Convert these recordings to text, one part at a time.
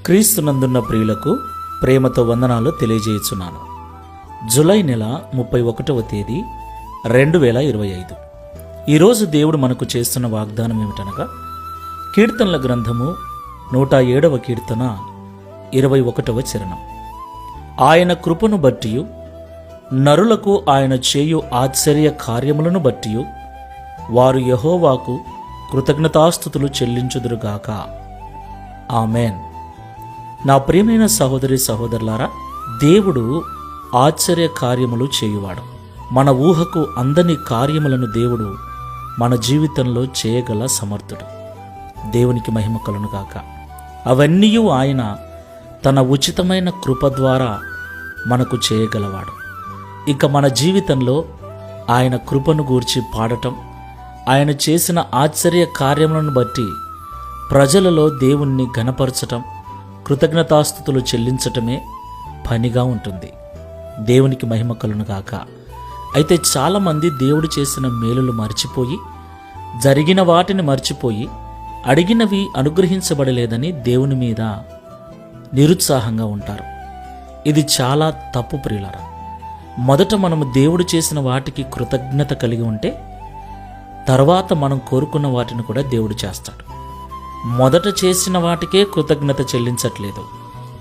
క్రీస్తునందున్న ప్రియులకు ప్రేమతో వందనాలు తెలియజేయుచున్నాను. జూలై నెల 31వ తేదీ 2025. ఈరోజు దేవుడు మనకు చేస్తున్న వాగ్దానం ఏమిటనగా, కీర్తనల గ్రంథము 107వ కీర్తన 21వ చరణం. ఆయన కృపను బట్టియు నరులకు ఆయన చేయు ఆశ్చర్య కార్యములను బట్టియు వారు యెహోవాకు కృతజ్ఞతాస్తుతులు చెల్లించుదురుగాక. ఆమెన్. నా ప్రియమైన సహోదరి సహోదరులారా, దేవుడు ఆశ్చర్య కార్యములు చేయువాడు. మన ఊహకు అందని కార్యములను దేవుడు మన జీవితంలో చేయగల సమర్థుడు. దేవునికి మహిమ కలుగును గాక. అవన్నీ ఆయన తన ఉచితమైన కృప ద్వారా మనకు చేయగలవాడు. ఇక మన జీవితంలో ఆయన కృపను గూర్చి పాడటం, ఆయన చేసిన ఆశ్చర్య కార్యములను బట్టి ప్రజలలో దేవుణ్ణి ఘనపరచటం, కృతజ్ఞతాస్తుతులు చెల్లించటమే పనిగా ఉంటుంది. దేవునికి మహిమ కలుగును గాక. అయితే చాలామంది దేవుడు చేసిన మేలులు మర్చిపోయి, జరిగిన వాటిని మర్చిపోయి, అడిగినవి అనుగ్రహించబడలేదని దేవుని మీద నిరుత్సాహంగా ఉంటారు. ఇది చాలా తప్పు ప్రియులారా. మొదట మనము దేవుడు చేసిన వాటికి కృతజ్ఞత కలిగి ఉంటే, తర్వాత మనం కోరుకున్న వాటిని కూడా దేవుడు చేస్తాడు. మొదట చేసిన వాటికే కృతజ్ఞత చెల్లించట్లేదు,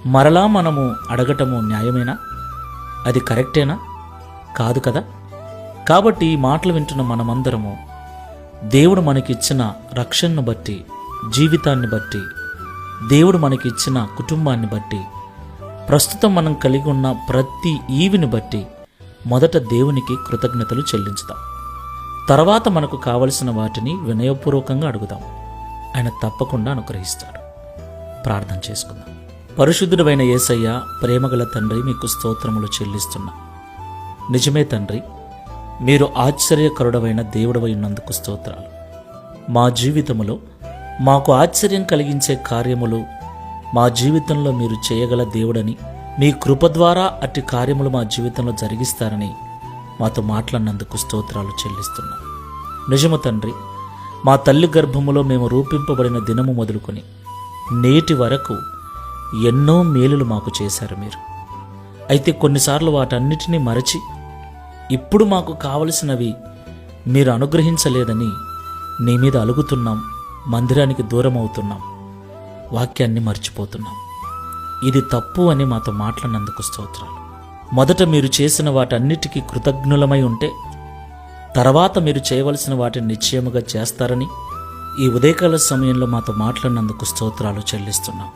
మరలా మనము అడగటము న్యాయమేనా? అది కరెక్టేనా? కాదు కదా. కాబట్టి ఈ మాటలు వింటున్న మనమందరము దేవుడు మనకిచ్చిన రక్షణను బట్టి, జీవితాన్ని బట్టి, దేవుడు మనకిచ్చిన కుటుంబాన్ని బట్టి, ప్రస్తుతం మనం కలిగి ఉన్న ప్రతి ఈవిని బట్టి మొదట దేవునికి కృతజ్ఞతలు చెల్లించుదాం. తర్వాత మనకు కావలసిన వాటిని వినయపూర్వకంగా అడుగుదాం. ఆయన తప్పకుండా అనుగ్రహిస్తాడు. ప్రార్థన చేసుకుందాం. పరిశుద్ధుడైన యేసయ్య, ప్రేమగల తండ్రి, మీకు స్తోత్రములు చెల్లిస్తున్నా. నిజమే తండ్రి, మీరు ఆశ్చర్యకరుడమైన దేవుడవై ఉన్నందుకు స్తోత్రాలు. మా జీవితములో మాకు ఆశ్చర్యం కలిగించే కార్యములు మా జీవితంలో మీరు చేయగల దేవుడని, మీ కృప ద్వారా అట్టి కార్యములు మా జీవితంలో జరిగిస్తారని మాతో మాట్లాడినందుకు స్తోత్రాలు చెల్లిస్తున్నాం. నిజము తండ్రి, మా తల్లి గర్భములో మేము రూపింపబడిన దినము మొదలుకొని నేటి వరకు ఎన్నో మేలులు మాకు చేశారు మీరు. అయితే కొన్నిసార్లు వాటన్నిటినీ మరచి ఇప్పుడు మాకు కావలసినవి మీరు అనుగ్రహించలేదని నీ మీద అలుగుతున్నాం, మందిరానికి దూరం అవుతున్నాం, వాక్యాన్ని మర్చిపోతున్నాం. ఇది తప్పు అని మాతో మాట్లాడినందుకు స్తోత్రాలు. మొదట మీరు చేసిన వాటన్నిటికీ కృతజ్ఞులమై ఉంటే, తర్వాత మీరు చేయవలసిన వాటిని నిశ్చయముగా చేస్తారని ఈ ఉదయకాల సమయంలో మాతో మాట్లాడినందుకు స్తోత్రాలు చెల్లిస్తున్నాం.